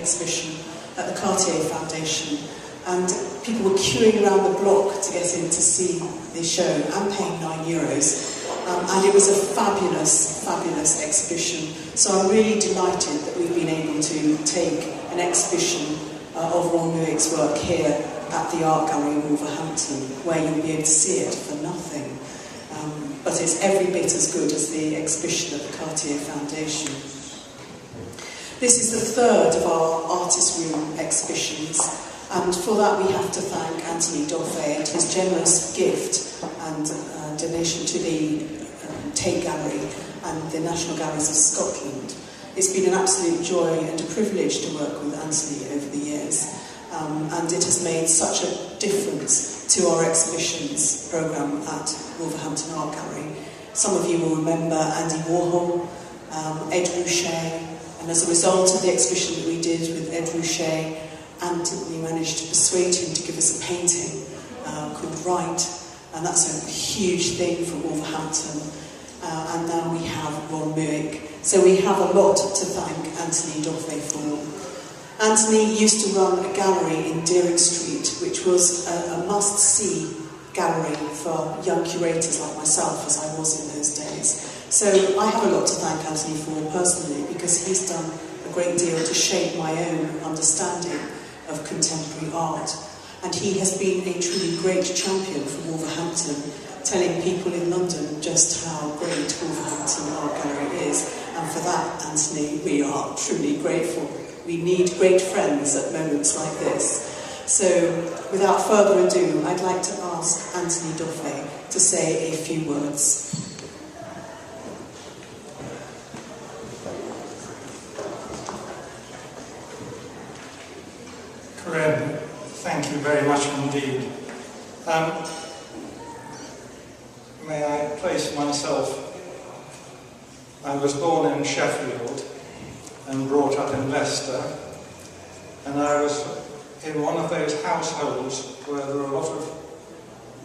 exhibition at the Cartier Foundation, and people were queuing around the block to get in to see the show and paying €9. And it was a fabulous, fabulous exhibition. So I'm really delighted that we've been able to take an exhibition of Ron Mueck's work here at the Art Gallery in Wolverhampton, where you'll be able to see it for nothing. But it's every bit as good as the exhibition at the Cartier Foundation. This is the third of our Artist Room exhibitions, and for that we have to thank Anthony Doffey and his generous gift and donation to the Tate Gallery and the National Galleries of Scotland. It's been an absolute joy and a privilege to work with Anthony over the years, and it has made such a difference to our exhibitions programme at Wolverhampton Art Gallery. Some of you will remember Andy Warhol, Ed Ruscha, and as a result of the exhibition that we did with Ed Ruscha, Anthony managed to persuade him to give us a painting called Right, and that's a huge thing for Wolverhampton. And now we have Ron Mueck. So we have a lot to thank Anthony Doffey for. Anthony used to run a gallery in Deering Street, which was a must-see gallery for young curators like myself, as I was in those days. So I have a lot to thank Anthony for personally, because he's done a great deal to shape my own understanding of contemporary art. And he has been a truly great champion for Wolverhampton, telling people in London just how great Wolverhampton Art Gallery is. And for that, Anthony, we are truly grateful. We need great friends at moments like this. So, without further ado, I'd like to ask Anthony Doffey to say a few words. Corinne, thank you very much indeed. May I place myself? I was born in Sheffield and brought up in Leicester, and I was in one of those households where there were a lot of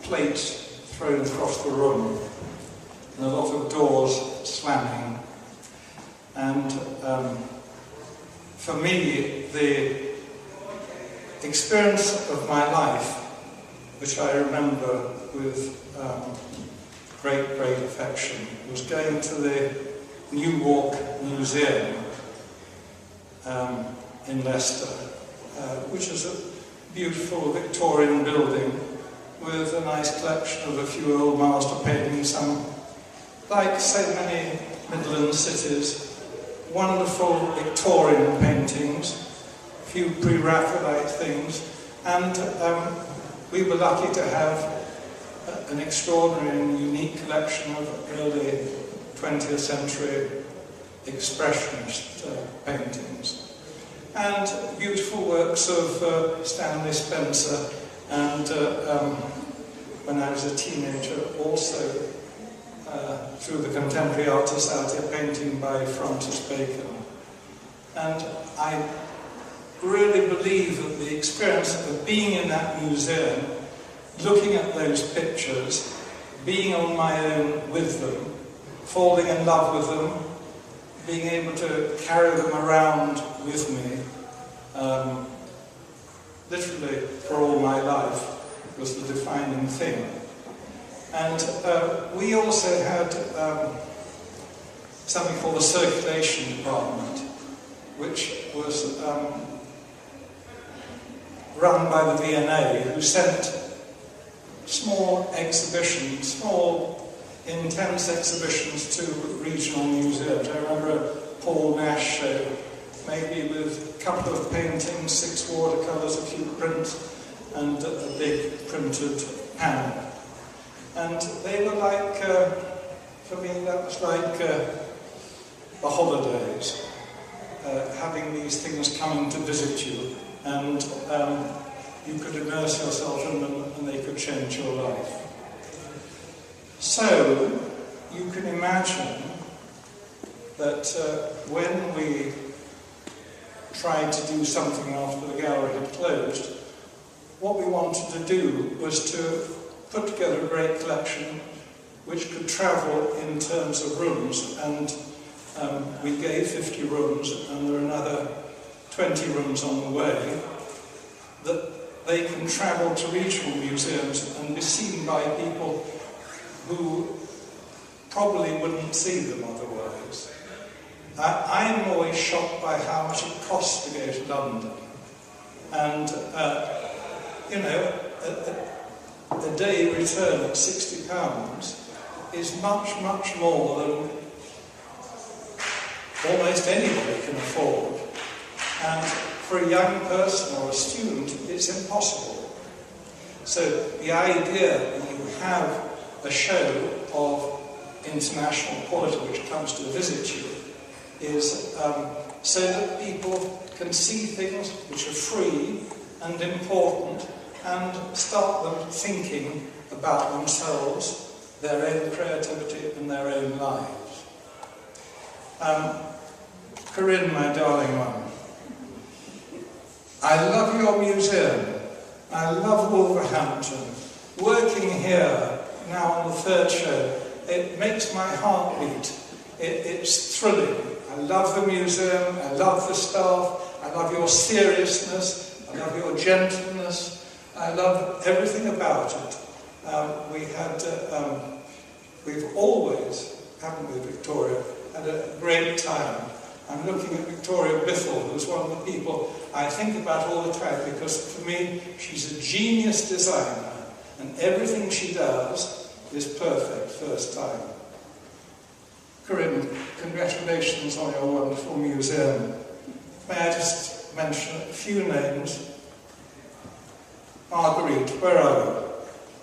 plates thrown across the room and a lot of doors slamming. And for me, the experience of my life, which I remember with great affection, was going to the New Walk Museum in Leicester, which is a beautiful Victorian building with a nice collection of a few old master paintings, some, like so many Midland cities, wonderful Victorian paintings, a few pre-Raphaelite things, and we were lucky to have an extraordinary and unique collection of early 20th century expressionist paintings, and beautiful works of Stanley Spencer, and when I was a teenager also through the Contemporary Art Society, a painting by Francis Bacon. And I really believe that the experience of being in that museum, looking at those pictures, being on my own with them, falling in love with them, being able to carry them around with me, literally for all my life, was the defining thing. And we also had something called the circulation department, which was run by the V&A, who sent small exhibitions, small intense exhibitions to regional museums. I remember a Paul Nash show, maybe with a couple of paintings, 6 watercolours, a few prints, and a big printed panel. And they were like, for me, that was like the holidays, having these things coming to visit you, and you could immerse yourself in them and they could change your life. So, you can imagine that when we tried to do something after the gallery had closed, what we wanted to do was to put together a great collection which could travel in terms of rooms, and we gave 50 rooms, and there are another 20 rooms on the way, that they can travel to regional museums and be seen by people who probably wouldn't see them otherwise. I'm always shocked by how much it costs to go to London. And, you know, a day return at £60 is much, much more than almost anybody can afford. And for a young person or a student, it's impossible. So the idea that you have a show of international quality which comes to visit you is so that people can see things which are free and important and start them thinking about themselves, their own creativity and their own lives. Corinne, my darling one, I love your museum. I love Wolverhampton. Working here now on the third show, it makes my heart beat. It's thrilling. I love the museum, I love the staff, I love your seriousness, I love your gentleness, I love everything about it. We've always, haven't we, Victoria, had a great time. I'm looking at Victoria Bithell, who's one of the people I think about all the time, because for me, she's a genius designer, and everything she does is perfect first time. Corinne, congratulations on your wonderful museum. May I just mention a few names? Marguerite, where are you?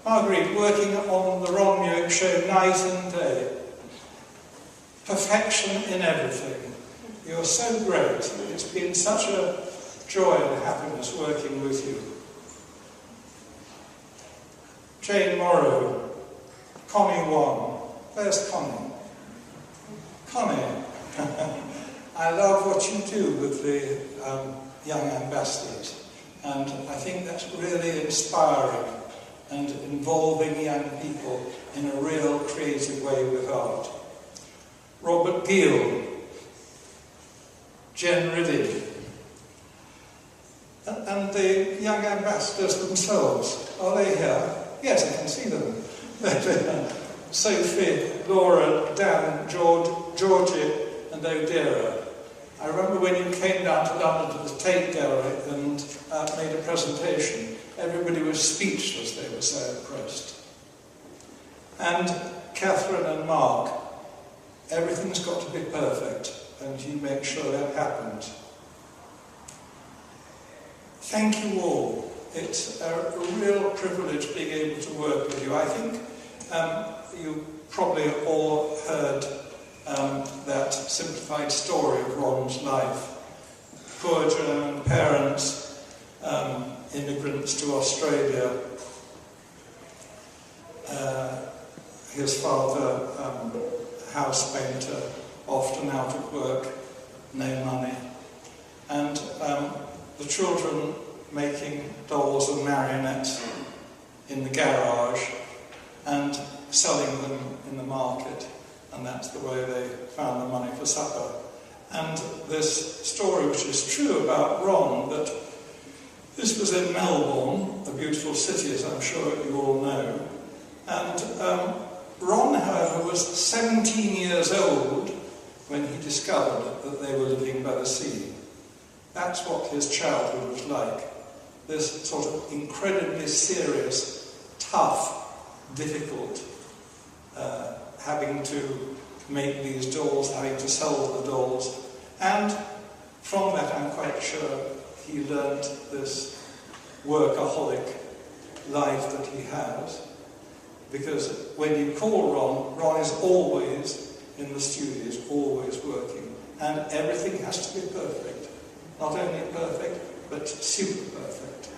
Marguerite, working on the Ron Mueck show night and day. Perfection in everything. You're so great. It's been such a joy and happiness working with you. Jane Morrow, Connie Wong. Where's Connie? Connie, I love what you do with the young ambassadors, and I think that's really inspiring and involving young people in a real creative way with art. Robert Gill, Jen Riddy, and the young ambassadors themselves. Are they here? Yes, I can see them. Sophie, Laura, Dan, Georgie and Odira. I remember when you came down to London to the Tate Gallery and made a presentation, everybody was speechless, they were so impressed. And Catherine and Mark, everything's got to be perfect, and you make sure that happens. Thank you all. It's a real privilege being able to work with you. I think you probably all heard that simplified story of Ron's life. Poor German parents, immigrants to Australia. His father, house painter, often out of work, no money. And the children making dolls and marionettes in the garage and selling them in the market, and that's the way they found the money for supper. And this story, which is true about Ron, that this was in Melbourne, a beautiful city, as I'm sure you all know, and Ron, however, was 17 years old when he discovered that they were living by the sea. That's what his childhood was like. This sort of incredibly serious, tough, difficult, having to make these dolls, having to sell the dolls. And from that, I'm quite sure, he learned this workaholic life that he has. Because when you call Ron is always in the studio, is always working. And everything has to be perfect. Not only perfect, but super perfect.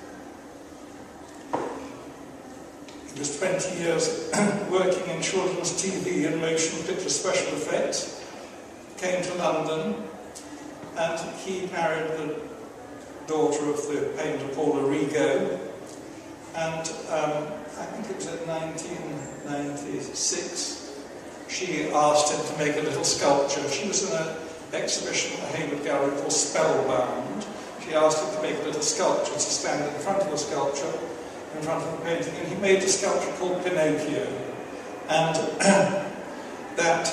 He was 20 years working in children's TV and motion picture special effects. Came to London, and he married the daughter of the painter Paula Rigo. And I think it was in 1996, she asked him to make a little sculpture. She was in an exhibition at the Hayward Gallery called Spellbound, he asked him to make a little sculpture to stand in front of the sculpture, in front of the painting, and he made a sculpture called Pinocchio. And that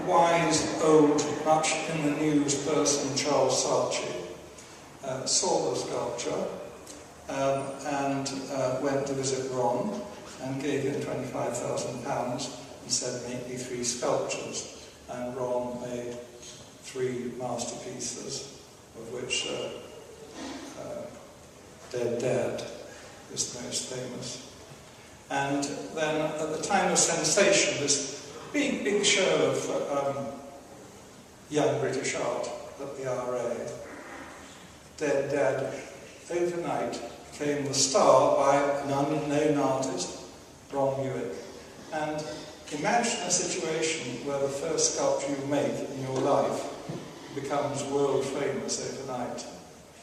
wise, old, much in the news person, Charles Saatchi, saw the sculpture and went to visit Ron and gave him £25,000 and said, make me 3 sculptures. And Ron made 3 masterpieces, of which Dead Dad is the most famous. And then at the time of sensation, this big show of young British art at the RA, Dead Dad overnight became the star by an unknown artist, Ron Mueck. And imagine a situation where the first sculpture you make in your life becomes world famous overnight.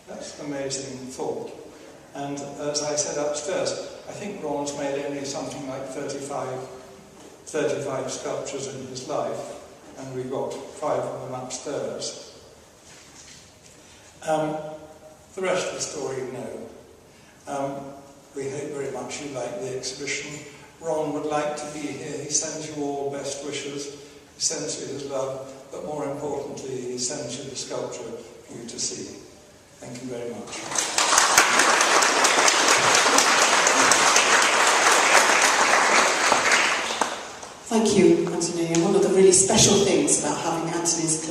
That's an amazing thought. And as I said upstairs, I think Ron's made only something like 35 sculptures in his life, and we've got 5 of them upstairs. The rest of the story you know. We hope very much you like the exhibition. Ron would like to be here. He sends you all best wishes. He sends you his love, but more importantly, he sends you the sculpture for you to see. Thank you very much. Thank you, Anthony. And one of the really special things about having Anthony's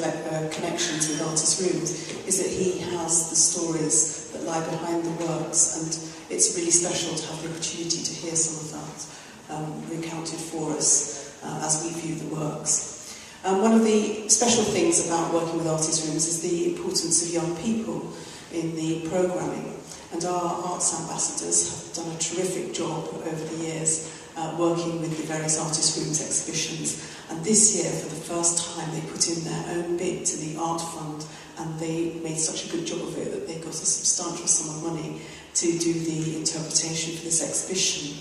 connections with Artist Rooms is that he has the stories that lie behind the works, and it's really special to have the opportunity to hear some of that recounted for us as we view the works. One of the special things about working with Artist Rooms is the importance of young people in the programming, and our arts ambassadors have done a terrific job over the years working with the various Artist Rooms exhibitions, and this year for the first time they put in their own bid to the art fund, and they made such a good job of it that they got a substantial sum of money to do the interpretation for this exhibition.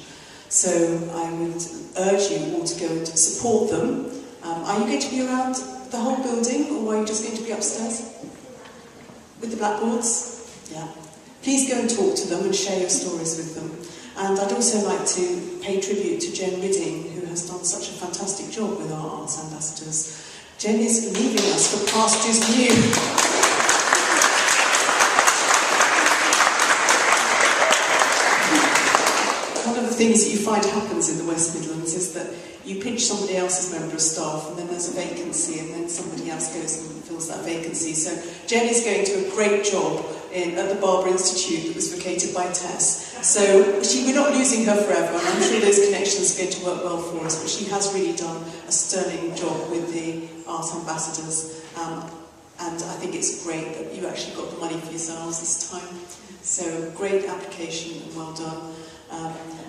So I would urge you all to go and support them. Are you going to be around the whole building, or are you just going to be upstairs with the blackboards? Yeah. Please go and talk to them and share your stories with them. And I'd also like to pay tribute to Jen Ridding, who has done such a fantastic job with our arts ambassadors. Jen is leaving us for pastures new. One of the things that you find happens in the West Midlands is that you pinch somebody else's member of staff, and then there's a vacancy, and then somebody else goes and fills that vacancy. So Jen is going to do a great job at the Barber Institute that was vacated by Tess. So we're not losing her forever, and I'm sure those connections are going to work well for us, but she has really done a sterling job with the art ambassadors, and I think it's great that you actually got the money for yourselves this time. So great application and well done.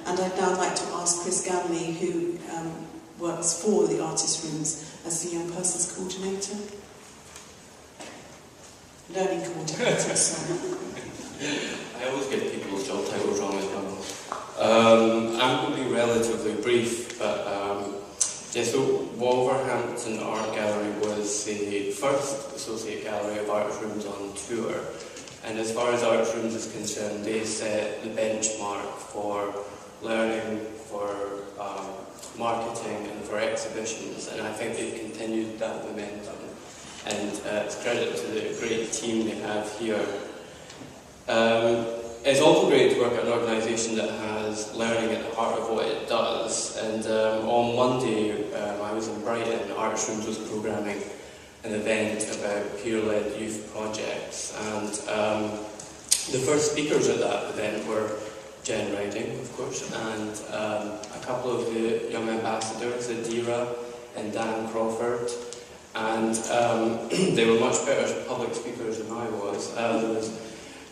And I'd now like to ask Chris Ganley, who works for the Artist Rooms as the Young Persons Coordinator. Learning Coordinator, sorry. I always get people's job titles wrong as well. I'm going to be relatively brief, but so Wolverhampton Art Gallery was the first associate gallery of Art Rooms on tour, and as far as Art Rooms is concerned, they set the benchmark for learning, for marketing and for exhibitions, and I think they've continued that momentum, and it's credit to the great team they have here. It's also great to work at an organisation that has learning at the heart of what it does, and on Monday I was in Brighton. Arts Rooms was programming an event about peer-led youth projects, and the first speakers at that event were Jen Ridding, of course, and a couple of the young ambassadors, Adira and Dan Crawford, and they were much better public speakers than I was. There was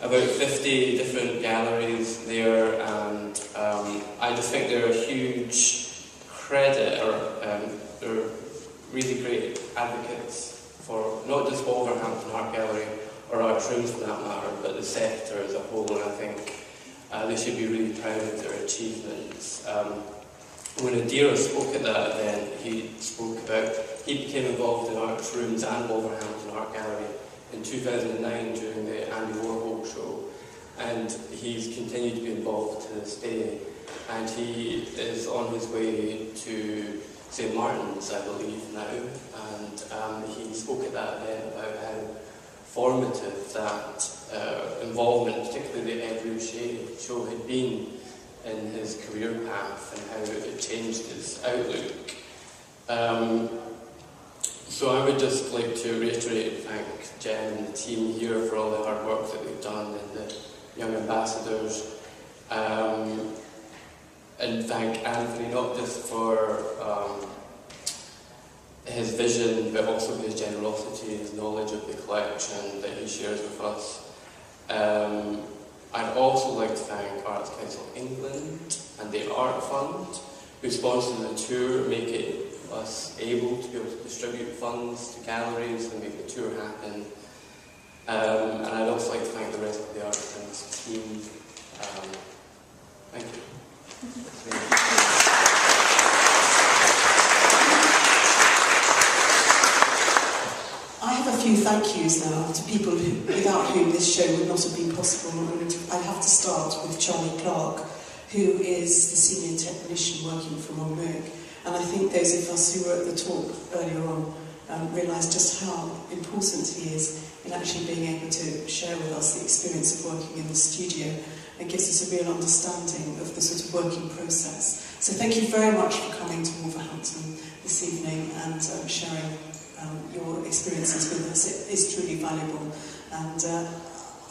about 50 different galleries there, and I just think they're a huge credit, or they're really great advocates for not just Wolverhampton Art Gallery or Art Rooms for that matter, but the sector as a whole, and I think they should be really proud of their achievements. When Adira spoke at that event, he became involved in Art Rooms and Wolverhampton Art Gallery in 2009 during the Andy Warhol show, and he's continued to be involved to this day. And he is on his way to St Martin's, I believe, now, and he spoke at that event about how formative that involvement, particularly the Ed Ruscha show, had been in his career path and how it changed his outlook. So I would just like to reiterate and thank Jen and the team here for all the hard work that they've done, and the young ambassadors, and thank Anthony not just for his vision, but also his generosity, his knowledge of the collection that he shares with us. I'd also like to thank Arts Council England and the Art Fund, who sponsored the tour, making us able to be able to distribute funds to galleries and make the tour happen. And I'd also like to thank the rest of the Arts Council team. Thank you. I have a few thank yous now to people without whom this show would not have been possible. And I have to start with Charlie Clark, who is the senior technician working for Ron Mueck. And I think those of us who were at the talk earlier on realised just how important he is in actually being able to share with us the experience of working in the studio. It gives us a real understanding of the sort of working process. So thank you very much for coming to Wolverhampton this evening and sharing your experiences with us. It is truly valuable. And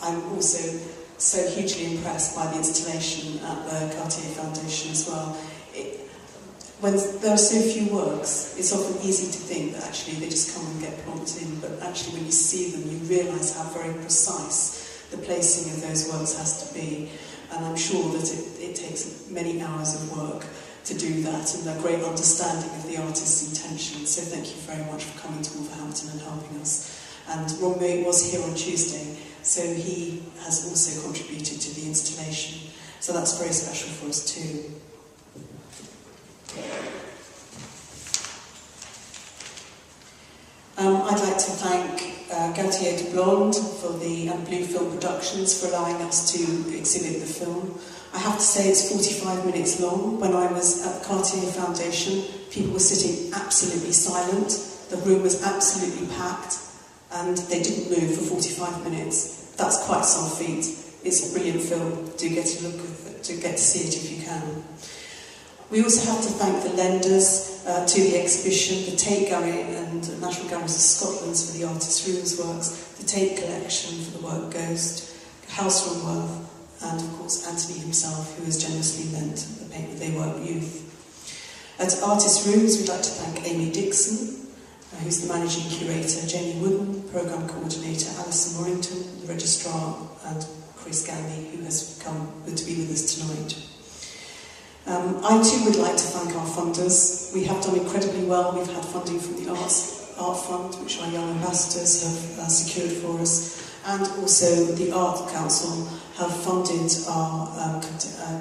I'm also so hugely impressed by the installation at the Cartier Foundation as well. When there are so few works, it's often easy to think that actually they just come and get plonked in, but actually when you see them, you realise how very precise the placing of those works has to be. And I'm sure that it takes many hours of work to do that, and a great understanding of the artist's intention. So thank you very much for coming to Wolverhampton and helping us. And Ron Mueck was here on Tuesday, so he has also contributed to the installation. So that's very special for us too. I'd like to thank Gautier de Blonde for and Blue Film Productions for allowing us to exhibit the film. I have to say it's 45 minutes long. When I was at the Cartier Foundation, people were sitting absolutely silent, the room was absolutely packed, and they didn't move for 45 minutes. That's quite some feat. It's a brilliant film. Do get to see it if you can. We also have to thank the lenders to the exhibition, the Tate Gallery and National Galleries of Scotland for the Artist Rooms works, the Tate Collection for the work Ghost, House from Worth, and of course Anthony himself, who has generously lent the paper They Work Youth. At Artist Rooms, we'd like to thank Amy Dixon, who's the Managing Curator, Jenny Wooden, Programme Coordinator Alison Morrington, the Registrar, and Chris Gandy, who has come to be with us tonight. I too would like to thank our funders. We have done incredibly well. We've had funding from the Art Fund, which our young ambassadors have secured for us, and also the Art Council have funded our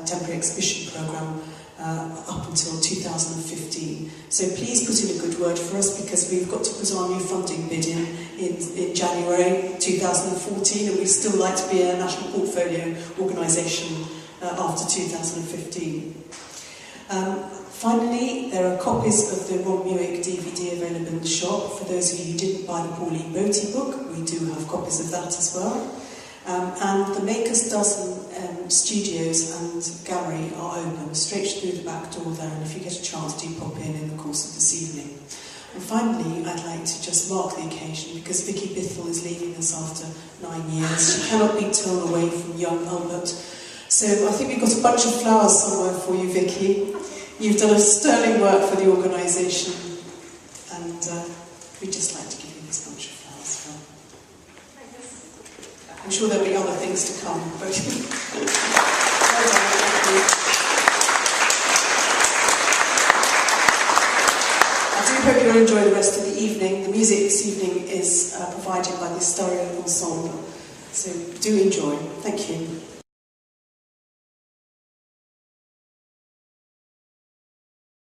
temporary exhibition programme up until 2015. So please put in a good word for us, because we've got to put our new funding bid in January 2014, and we'd still like to be a national portfolio organisation after 2015. Finally, there are copies of the Ron Mueck DVD available in the shop. For those of you who didn't buy the Pauline Boty book, we do have copies of that as well. And the Maker's Dozen studios and gallery are open straight through the back door there, and if you get a chance, do pop in the course of this evening. And finally, I'd like to just mark the occasion, because Vicky Bithell is leaving us after 9 years. She cannot be torn away from young Albert. So I think we've got a bunch of flowers somewhere for you, Vicky. You've done a sterling work for the organisation, and we'd just like to give you this bunch of flowers. I'm sure there'll be other things to come, but I do hope you'll enjoy the rest of the evening. The music this evening is provided by the Stereo Ensemble, so do enjoy. Thank you.